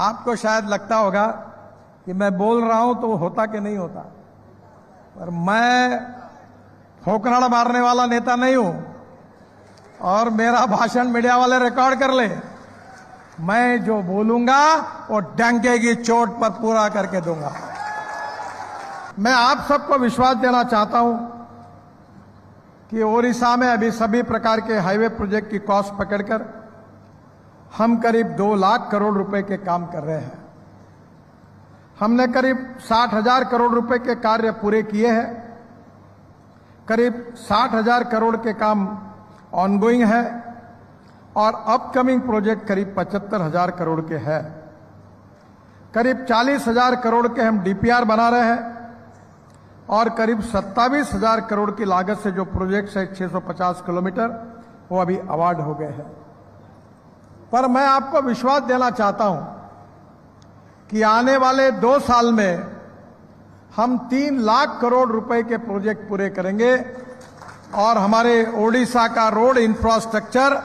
आपको शायद लगता होगा कि मैं बोल रहा हूं तो होता कि नहीं होता, पर मैं ठोकराड़ा मारने वाला नेता नहीं हूं और मेरा भाषण मीडिया वाले रिकॉर्ड कर ले। मैं जो बोलूंगा वो डंके की चोट पर पूरा करके दूंगा। मैं आप सबको विश्वास देना चाहता हूं कि ओडिशा में अभी सभी प्रकार के हाईवे प्रोजेक्ट की कॉस्ट पकड़कर हम करीब 2 लाख करोड़ रुपए के काम कर रहे हैं। हमने करीब 60,000 करोड़ रुपए के कार्य पूरे किए हैं। करीब 60,000 करोड़ के काम ऑनगोइंग है और अपकमिंग प्रोजेक्ट करीब 75,000 करोड़ के हैं। करीब 40,000 करोड़ के हम डीपीआर बना रहे हैं और करीब 27,000 करोड़ की लागत से जो प्रोजेक्ट्स है 650 किलोमीटर वो अभी अवार्ड हो गए हैं। पर मैं आपको विश्वास देना चाहता हूं कि आने वाले 2 साल में हम 3 लाख करोड़ रुपए के प्रोजेक्ट पूरे करेंगे और हमारे ओडिशा का रोड इंफ्रास्ट्रक्चर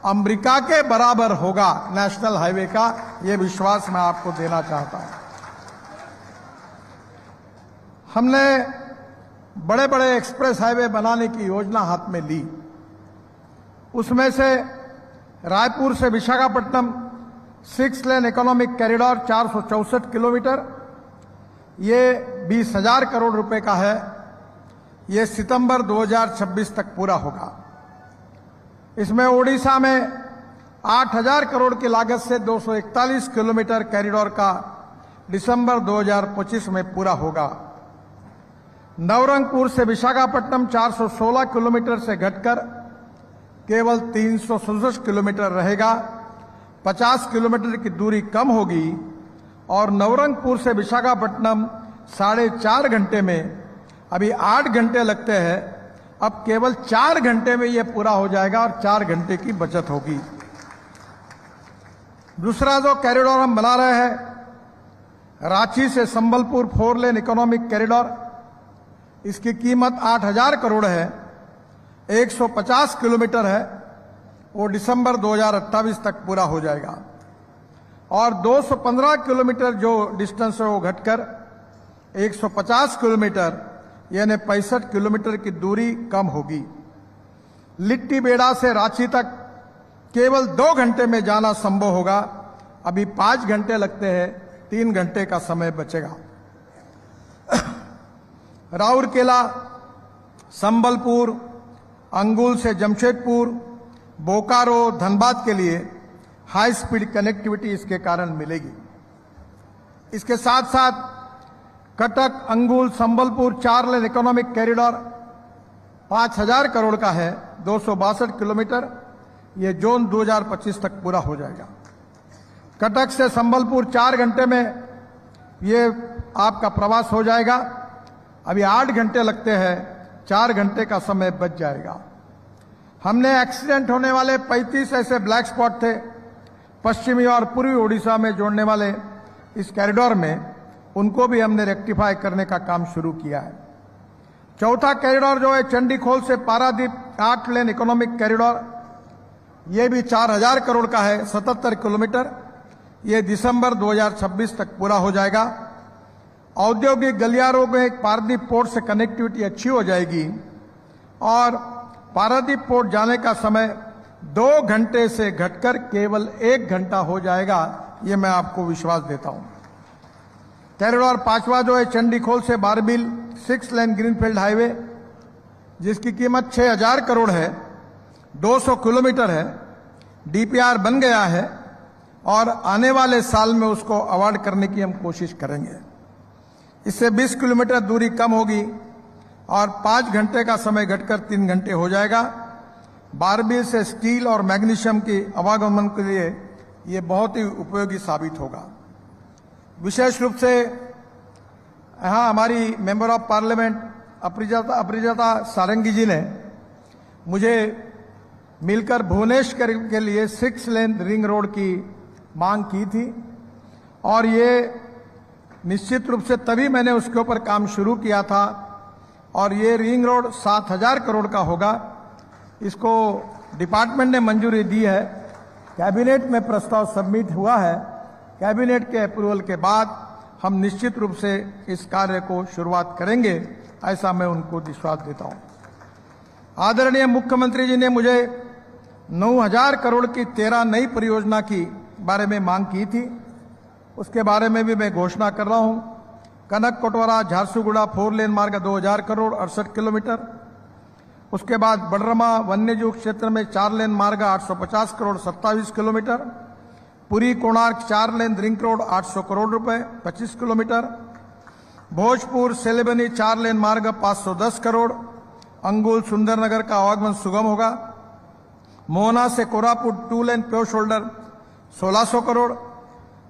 अमेरिका के बराबर होगा नेशनल हाईवे का। ये विश्वास मैं आपको देना चाहता हूं। हमने बड़े बड़े एक्सप्रेस हाईवे बनाने की योजना हाथ में ली। उसमें से रायपुर से विशाखापट्टनम 6 लेन इकोनॉमिक कॉरिडोर 464 किलोमीटर, ये 20,000 करोड़ रुपए का है। ये सितंबर 2026 तक पूरा होगा। इसमें ओडिशा में 8,000 करोड़ की लागत से 241 किलोमीटर कॉरिडोर का दिसंबर 2025 में पूरा होगा। नवरंगपुर से विशाखापट्टनम 416 किलोमीटर से घटकर केवल 367 किलोमीटर रहेगा। 50 किलोमीटर की दूरी कम होगी और नवरंगपुर से विशाखापट्टनम 4.5 घंटे में, अभी 8 घंटे लगते हैं, अब केवल 4 घंटे में यह पूरा हो जाएगा और 4 घंटे की बचत होगी। दूसरा जो कॉरिडोर हम बना रहे हैं रांची से संबलपुर 4 लेन इकोनॉमिक कॉरिडोर, इसकी कीमत 8,000 करोड़ है, 150 किलोमीटर है, वो दिसंबर 2028 तक पूरा हो जाएगा और 215 किलोमीटर जो डिस्टेंस है वो घटकर 150 किलोमीटर यानी 65 किलोमीटर की दूरी कम होगी। लिट्टी बेड़ा से रांची तक केवल 2 घंटे में जाना संभव होगा, अभी 5 घंटे लगते हैं, 3 घंटे का समय बचेगा। राउरकेला, संबलपुर, अंगुल से जमशेदपुर, बोकारो, धनबाद के लिए हाई स्पीड कनेक्टिविटी इसके कारण मिलेगी। इसके साथ साथ कटक, अंगुल, संबलपुर 4 लेन इकोनॉमिक कॉरिडोर 5,000 करोड़ का है, 262 किलोमीटर, ये जून 2025 तक पूरा हो जाएगा। कटक से संबलपुर 4 घंटे में ये आपका प्रवास हो जाएगा, अभी 8 घंटे लगते हैं, 4 घंटे का समय बच जाएगा। हमने एक्सीडेंट होने वाले 35 ऐसे ब्लैक स्पॉट थे पश्चिमी और पूर्वी ओडिशा में जोड़ने वाले इस कॉरिडोर में, उनको भी हमने रेक्टिफाई करने का काम शुरू किया है। चौथा कॉरिडोर जो है चंडीखोल से पारादीप 8 लेन इकोनॉमिक कॉरिडोर, ये भी 4,000 करोड़ का है, 77 किलोमीटर, ये दिसंबर 2026 तक पूरा हो जाएगा। औद्योगिक गलियारों में पारादीप पोर्ट से कनेक्टिविटी अच्छी हो जाएगी और पारादीप पोर्ट जाने का समय 2 घंटे से घटकर केवल 1 घंटा हो जाएगा, ये मैं आपको विश्वास देता हूं। कॉरिडोर 5वां जो है चंडीखोल से बारबील 6 लेन ग्रीनफील्ड हाईवे, जिसकी कीमत 6,000 करोड़ है, 200 किलोमीटर है, डीपीआर बन गया है और आने वाले साल में उसको अवार्ड करने की हम कोशिश करेंगे। इससे 20 किलोमीटर दूरी कम होगी और 5 घंटे का समय घटकर 3 घंटे हो जाएगा। बारबील से स्टील और मैग्नीशियम की आवागमन के लिए ये बहुत ही उपयोगी साबित होगा। विशेष रूप से यहाँ हमारी मेंबर ऑफ पार्लियामेंट अपरिजता सारंगी जी ने मुझे मिलकर भुवनेश्वर के लिए 6 लेन रिंग रोड की मांग की थी और ये निश्चित रूप से तभी मैंने उसके ऊपर काम शुरू किया था और ये रिंग रोड 7,000 करोड़ का होगा। इसको डिपार्टमेंट ने मंजूरी दी है, कैबिनेट में प्रस्ताव सबमिट हुआ है कैबिनेट के अप्रूवल के बाद हम निश्चित रूप से इस कार्य को शुरुआत करेंगे, ऐसा मैं उनको विश्वास देता हूं। आदरणीय मुख्यमंत्री जी ने मुझे 9,000 करोड़ की 13 नई परियोजना की बारे में मांग की थी, उसके बारे में भी मैं घोषणा कर रहा हूं। कनक कोटवारा झारसुगुड़ा 4 लेन मार्ग 2,000 करोड़ 68 किलोमीटर। उसके बाद बडरमा वन्यजीव क्षेत्र में 4 लेन मार्ग 850 करोड़ 27 किलोमीटर। पुरी कोणार्क 4 लेन रिंग रोड 800 करोड़ रुपए 25 किलोमीटर। भोजपुर सेलेबनी 4 लेन मार्ग 510 करोड़। अंगुल सुंदरनगर का आवागमन सुगम होगा। मोहना से Koraput 2 lane pure shoulder 1600 crore.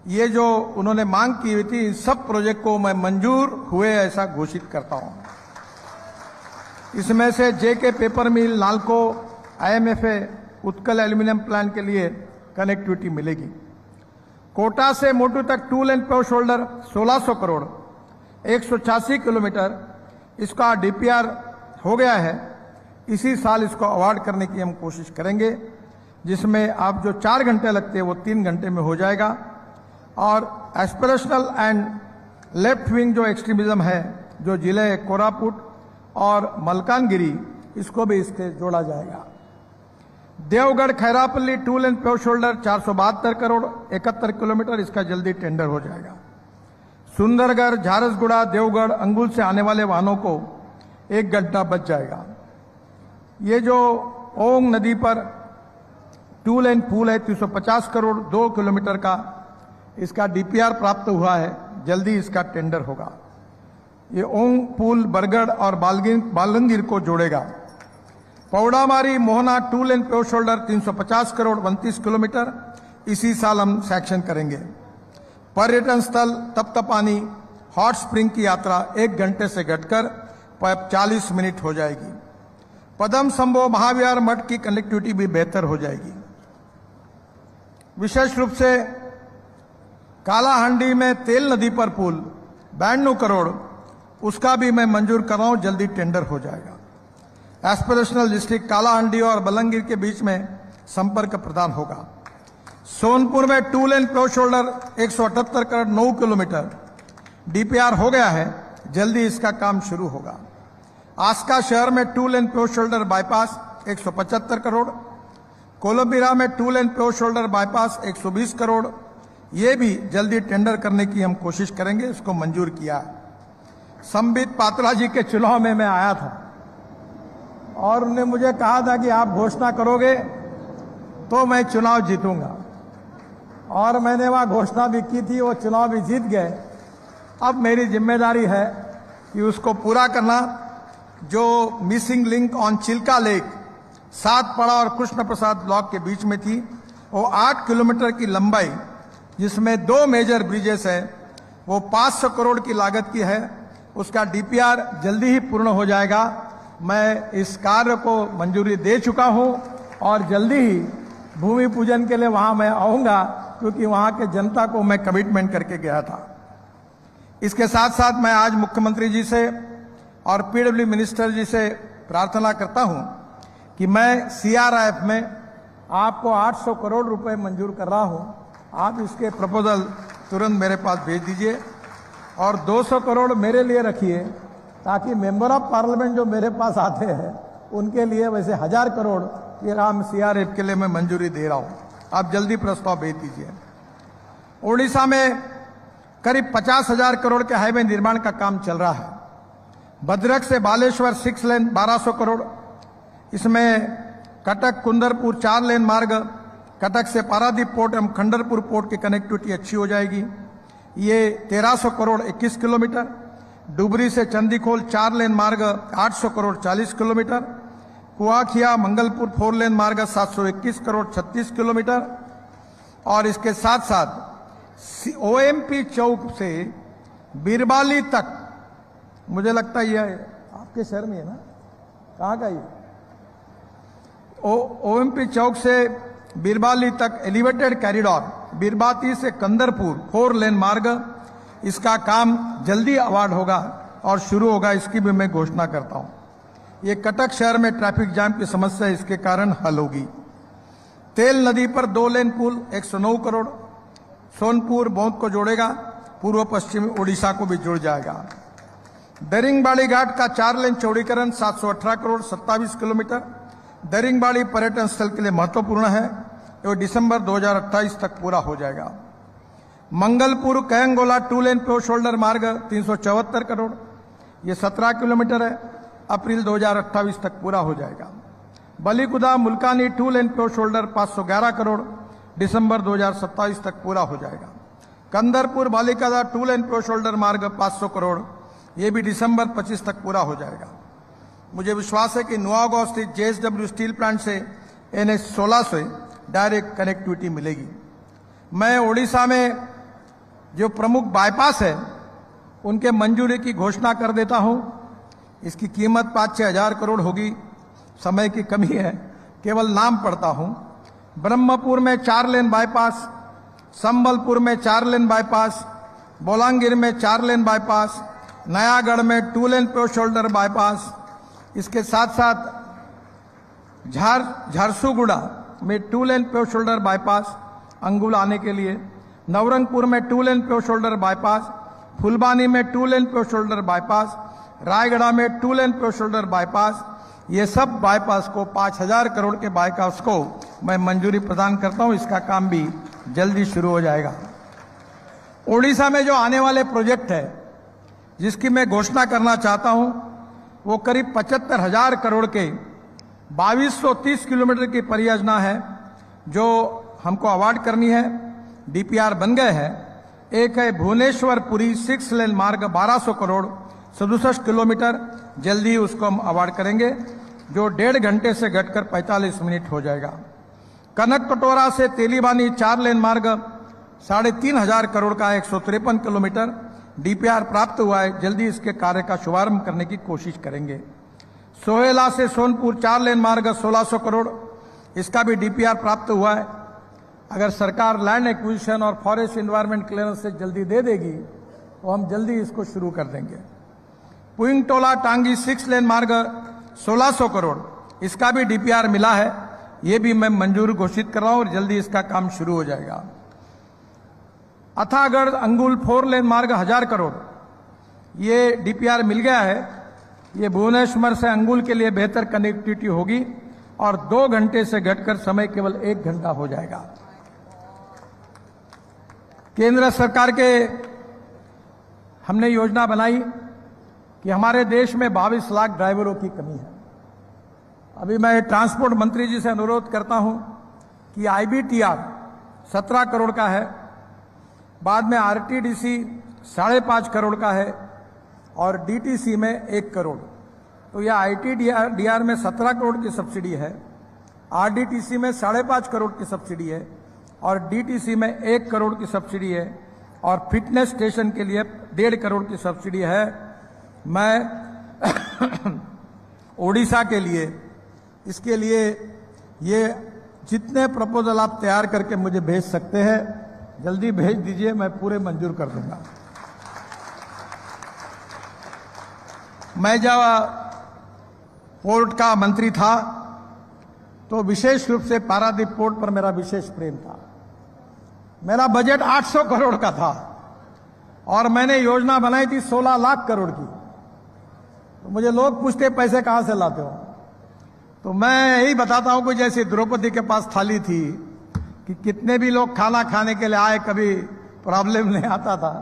ये जो उन्होंने मांग की हुई थी, सब प्रोजेक्ट को मैं मंजूर हुए ऐसा घोषित करता हूं। इसमें से JK paper mill, Nalco, IMFA, Utkal aluminium plant के लिए कनेक्टिविटी मिलेगी। कोटा से मोटू तक 2 lane pure shoulder 1600 crore 186 kilometre, इसका डीपीआर हो गया है। इसी साल इसको अवार्ड करने की हम कोशिश करेंगे, जिसमें आप जो 4 घंटे लगते हैं वो 3 घंटे में हो जाएगा। और एस्पिरेशनल एंड लेफ्ट विंग जो एक्सट्रीमिज्म है, जो जिले कोरापुट और मलकानगिरी, इसको भी इसके जोड़ा जाएगा। Deogarh खैरापल्ली 2 lane pure shoulder 472 crore 71 kilometre, इसका जल्दी टेंडर हो जाएगा। सुंदरगढ़ झारसगुड़ा देवगढ़ अंगुल से आने वाले वाहनों को 1 घंटा बच जाएगा। ये जो ओंग नदी पर 2 लेन पुल है 350 करोड़ 2 किलोमीटर का, इसका डीपीआर प्राप्त हुआ है, जल्दी इसका टेंडर होगा। ये ओंग पुल बरगढ़ और बालंगीर को जोड़ेगा। पौड़ामारी Mohana 2 lane pure shoulder 350 crore 29 kilometre, इसी साल हम सैंक्शन करेंगे। पर्यटन स्थल तप्तपानी हॉट स्प्रिंग की यात्रा 1 घंटे से घटकर 40 मिनट हो जाएगी। पदम संभो महाविहार मठ की कनेक्टिविटी भी बेहतर हो जाएगी। विशेष रूप से कालाहांडी में तेल नदी पर पुल 92 करोड़, उसका भी मैं मंजूर कर रहा हूं, जल्दी टेंडर हो जाएगा। एस्पिरेशनल डिस्ट्रिक्ट कालाहांडी और बलंगीर के बीच में संपर्क प्रदान होगा। सोनपुर में 2 lane pure shoulder 178 crore 9 kilometre, DPR हो गया है, जल्दी इसका काम शुरू होगा। आस्का शहर में 2 lane pure shoulder bypass 175 crore. Colombia में 2 lane pure shoulder bypass 120 crore, ये भी जल्दी टेंडर करने की हम कोशिश करेंगे, इसको मंजूर किया है। संबित पात्रा जी के चुनाव में मैं आया था और उन्होंने मुझे कहा था कि आप घोषणा करोगे तो मैं चुनाव जीतूंगा, और मैंने वहां घोषणा भी की थी, वो चुनाव भी जीत गए। अब मेरी जिम्मेदारी है कि उसको पूरा करना। जो missing link on Chilika lake Satpada और कृष्ण प्रसाद ब्लॉक के बीच में थी, वो 8 किलोमीटर की लंबाई, जिसमें 2 मेजर ब्रिजेस है, वो 500 करोड़ की लागत की है। उसका डीपीआर जल्दी ही पूर्ण हो जाएगा। मैं इस कार्य को मंजूरी दे चुका हूं और जल्दी ही भूमि पूजन के लिए वहां मैं आऊंगा, क्योंकि वहां के जनता को मैं कमिटमेंट करके गया था। इसके साथ साथ मैं आज मुख्यमंत्री जी से और पीडब्ल्यू मिनिस्टर जी से प्रार्थना करता हूं कि मैं सीआरआईएफ में आपको 800 करोड़ रुपए मंजूर कर रहा हूं। आप इसके प्रपोजल तुरंत मेरे पास भेज दीजिए और 200 करोड़ मेरे लिए रखिए, ताकि मेंबर ऑफ पार्लियामेंट जो मेरे पास आते हैं उनके लिए वैसे 1000 करोड़ ये राम सीआरएफ के लिए मैं मंजूरी दे रहा हूं। आप जल्दी प्रस्ताव भेज दीजिए। ओडिशा में करीब 50,000 करोड़ के हाईवे निर्माण का काम चल रहा है। भद्रक से बालेश्वर 6 लेन 1200 करोड़, इसमें कटक कुंदरपुर 4 लेन मार्ग, कटक से पारादीप पोर्ट एवं खंडरपुर पोर्ट की कनेक्टिविटी अच्छी हो जाएगी। ये 1300 करोड़ 21 किलोमीटर। डुबरी से चंदीखोल 4 लेन मार्ग 800 करोड़ 40 किलोमीटर। कुआखिया मंगलपुर 4 लेन मार्ग 721 करोड़ 36 किलोमीटर। और इसके साथ साथ ओएमपी चौक से बीरबाली तक, मुझे लगता है ये आपके शहर में है ना, कहाँ का ये ओएमपी चौक से बीरबाली तक एलिवेटेड कॉरिडोर, बीरबाती से कंदरपुर 4 लेन मार्ग, इसका काम जल्दी अवार्ड होगा और शुरू होगा, इसकी भी मैं घोषणा करता हूं। ये कटक शहर में ट्रैफिक जाम की समस्या इसके कारण हल होगी। तेल नदी पर 2 लेन पुल 109 करोड़। सोनपुर बौंद को जोड़ेगा, पूर्व पश्चिमी ओडिशा को भी जुड़ जाएगा। दरिंगबाड़ी घाट का 4 लेन चौड़ीकरण 718 करोड़ 27 किलोमीटर। दरिंगबाड़ी पर्यटन स्थल के लिए महत्वपूर्ण है, ये दिसंबर 2028 तक पूरा हो जाएगा। मंगलपुर कयंगोला 2 लेन प्योर शोल्डर मार्ग 374 करोड़, ये 17 किलोमीटर है, अप्रैल 2028 तक पूरा हो जाएगा। बलीकुदा मुल्कानी 2 लेन प्योर शोल्डर 511 करोड़, दिसंबर 2027 तक पूरा हो जाएगा। कंदरपुर बालिकादा 2 लेन प्योर शोल्डर मार्ग 500 करोड़, ये भी दिसंबर 25 तक पूरा हो जाएगा। मुझे विश्वास है कि नुआगांव स्थित JSW स्टील प्लांट से NH 16 से डायरेक्ट कनेक्टिविटी मिलेगी। मैं ओडिशा में जो प्रमुख बाईपास है उनके मंजूरी की घोषणा कर देता हूं। इसकी कीमत 5-6 हजार करोड़ होगी, समय की कमी है, केवल नाम पढ़ता हूं। ब्रह्मपुर में 4 लेन बाईपास, संबलपुर में 4 लेन बाईपास, बोलांगीर में 4 लेन बाईपास, नयागढ़ में 2 लेन प्योर शोल्डर बाईपास, इसके साथ साथ झारसुगुड़ा में 2 लेन प्योर शोल्डर बाईपास अंगुल आने के लिए, नवरंगपुर में 2 lane pure shoulder bypass, Phulbani में 2 lane pure shoulder bypass, Raigarh में 2 लेन प्योर शोल्डर बाईपास, ये सब बाईपास को 5000 करोड़ के बाईपास को मैं मंजूरी प्रदान करता हूं। इसका काम भी जल्दी शुरू हो जाएगा। ओडिशा में जो आने वाले प्रोजेक्ट है जिसकी मैं घोषणा करना चाहता हूं, वो करीब 75,000 करोड़ के 2230 किलोमीटर की परियोजना है जो हमको अवार्ड करनी है। DPR बन गए हैं। एक है भुवनेश्वर पुरी 6 लेन मार्ग 1200 करोड़ 67 किलोमीटर, जल्दी उसको हम अवार्ड करेंगे, जो 1.5 घंटे से घटकर 45 मिनट हो जाएगा। कनक कटोरा से तेलीबानी 4 लेन मार्ग 3,500 करोड़ का 153 किलोमीटर, DPR प्राप्त हुआ है, जल्दी इसके कार्य का शुभारंभ करने की कोशिश करेंगे। सोहेला से सोनपुर 4 लेन मार्ग 1600 करोड़, इसका भी DPR प्राप्त हुआ है। अगर सरकार लैंड एक्विजिशन और फॉरेस्ट एनवायरमेंट क्लियरेंस से जल्दी दे देगी तो हम जल्दी इसको शुरू कर देंगे। पुइंगटोला टांगी 6 लेन मार्ग 1600 करोड़, इसका भी DPR मिला है, ये भी मैं मंजूर घोषित कर रहा हूं और जल्दी इसका काम शुरू हो जाएगा। अथागढ़ अंगुल 4 लेन मार्ग 1000 करोड़, ये DPR मिल गया है। ये भुवनेश्वर से अंगुल के लिए बेहतर कनेक्टिविटी होगी और 2 घंटे से घटकर समय केवल 1 घंटा हो जाएगा। केंद्र सरकार के हमने योजना बनाई कि हमारे देश में 22 लाख ड्राइवरों की कमी है। अभी मैं ट्रांसपोर्ट मंत्री जी से अनुरोध करता हूं कि IBTR 17 करोड़ का है, बाद में RTDC 5.5 करोड़ का है और DTC में 1 करोड़। तो यह ITDR में 17 करोड़ की सब्सिडी है, RDTC में 5.5 करोड़ की सब्सिडी है और DTC में 1 करोड़ की सब्सिडी है और फिटनेस स्टेशन के लिए 1.5 करोड़ की सब्सिडी है। मैं ओडिशा के लिए इसके लिए ये जितने प्रपोजल आप तैयार करके मुझे भेज सकते हैं जल्दी भेज दीजिए, मैं पूरे मंजूर कर दूंगा। मैं जब पोर्ट का मंत्री था तो विशेष रूप से पारादीप पोर्ट पर मेरा विशेष प्रेम था। मेरा बजट 800 करोड़ का था और मैंने योजना बनाई थी 16 लाख करोड़ की। तो मुझे लोग पूछते पैसे कहां से लाते हो, तो मैं यही बताता हूं कि जैसे द्रौपदी के पास थाली थी कि कितने भी लोग खाना खाने के लिए आए, कभी प्रॉब्लम नहीं आता था,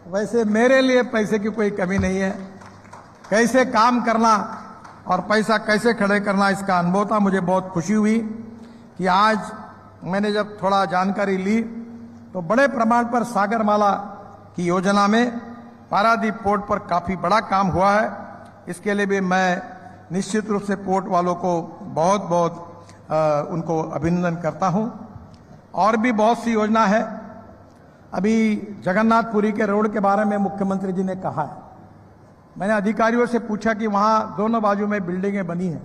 वैसे मेरे लिए पैसे की कोई कमी नहीं है। कैसे काम करना और पैसा कैसे खड़े करना, इसका अनुभव था। मुझे बहुत खुशी हुई कि आज मैंने जब थोड़ा जानकारी ली तो बड़े प्रमाण पर सागरमाला की योजना में पारादीप पोर्ट पर काफी बड़ा काम हुआ है। इसके लिए भी मैं निश्चित रूप से पोर्ट वालों को बहुत बहुत उनको अभिनंदन करता हूं। और भी बहुत सी योजना है। अभी जगन्नाथपुरी के रोड के बारे में मुख्यमंत्री जी ने कहा है। मैंने अधिकारियों से पूछा कि वहां दोनों बाजू में बिल्डिंगें बनी हैं,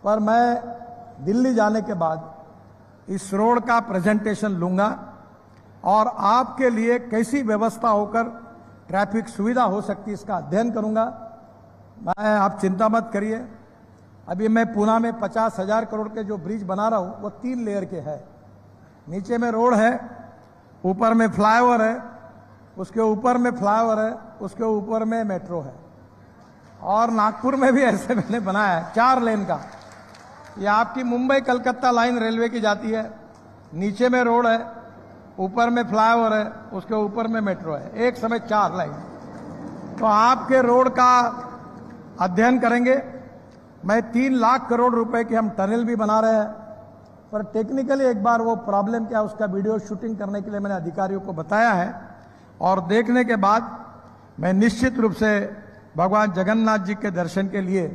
पर मैं दिल्ली जाने के बाद इस रोड का प्रेजेंटेशन लूंगा और आपके लिए कैसी व्यवस्था होकर ट्रैफिक सुविधा हो सकती है इसका अध्ययन करूंगा। मैं आप चिंता मत करिए। अभी मैं पूना में 50,000 करोड़ के जो ब्रिज बना रहा हूं वो 3 लेयर के है। नीचे में रोड है, ऊपर में फ्लाईओवर है, उसके ऊपर में फ्लाईओवर है, उसके ऊपर में मेट्रो है। और नागपुर में भी ऐसे मैंने बनाया है 4 लेन का। ये आपकी मुंबई कलकत्ता लाइन रेलवे की जाती है, नीचे में रोड है, ऊपर में फ्लाईओवर है, उसके ऊपर में मेट्रो है, एक समय 4 लाइन। तो आपके रोड का अध्ययन करेंगे। मैं 3 लाख करोड़ रुपए की हम टनल भी बना रहे हैं, पर टेक्निकली एक बार वो प्रॉब्लम क्या उसका वीडियो शूटिंग करने के लिए मैंने अधिकारियों को बताया है। और देखने के बाद मैं निश्चित रूप से भगवान जगन्नाथ जी के दर्शन के लिए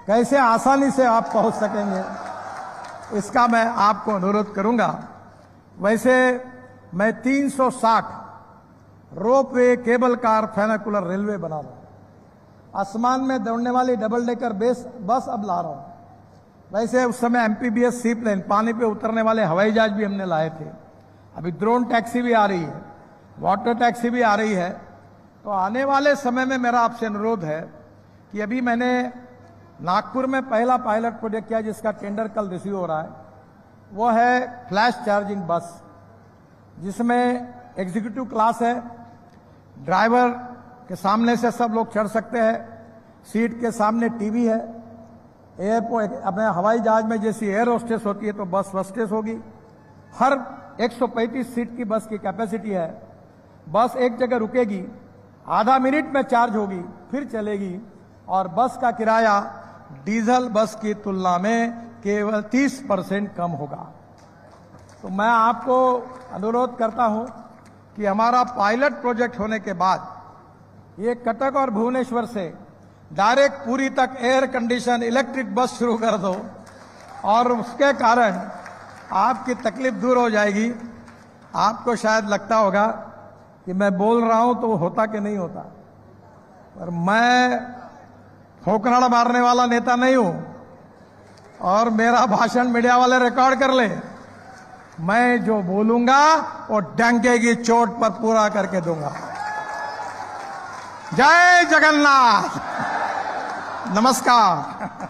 कैसे आसानी से आप पहुंच सकेंगे, इसका मैं आपको अनुरोध करूंगा। वैसे मैं 360 रोपवे, केबल कार, फेनाकुलर रेलवे बना रहा हूं। आसमान में दौड़ने वाली डबल डेकर बस अब ला रहा हूं। वैसे उस समय एमपीबीएस सी प्लेन, पानी पे उतरने वाले हवाई जहाज भी हमने लाए थे। अभी ड्रोन टैक्सी भी आ रही है, वाटर टैक्सी भी आ रही है। तो आने वाले समय में मेरा आपसे अनुरोध है कि अभी मैंने नागपुर में पहला पायलट प्रोजेक्ट किया जिसका टेंडर कल रिसीव हो रहा है, वो है फ्लैश चार्जिंग बस, जिसमें एग्जीक्यूटिव क्लास है, ड्राइवर के सामने से सब लोग चढ़ सकते हैं, सीट के सामने टीवी है। एयरपोर्ट अपने हवाई जहाज में जैसी एयर होस्टेस होती है तो बस होस्टेस होगी। हर 135 सीट की बस की कैपेसिटी है। बस एक जगह रुकेगी, आधा मिनट में चार्ज होगी, फिर चलेगी। और बस का किराया डीजल बस की तुलना में केवल 30% कम होगा। तो मैं आपको अनुरोध करता हूं कि हमारा पायलट प्रोजेक्ट होने के बाद ये कटक और भुवनेश्वर से डायरेक्ट पूरी तक एयर कंडीशन इलेक्ट्रिक बस शुरू कर दो, और उसके कारण आपकी तकलीफ दूर हो जाएगी। आपको शायद लगता होगा कि मैं बोल रहा हूं तो होता कि नहीं होता, पर मैं फोकनाड़ा मारने वाला नेता नहीं हूं और मेरा भाषण मीडिया वाले रिकॉर्ड कर ले। मैं जो बोलूंगा वो डंके की चोट पर पूरा करके दूंगा। जय जगन्नाथ, नमस्कार।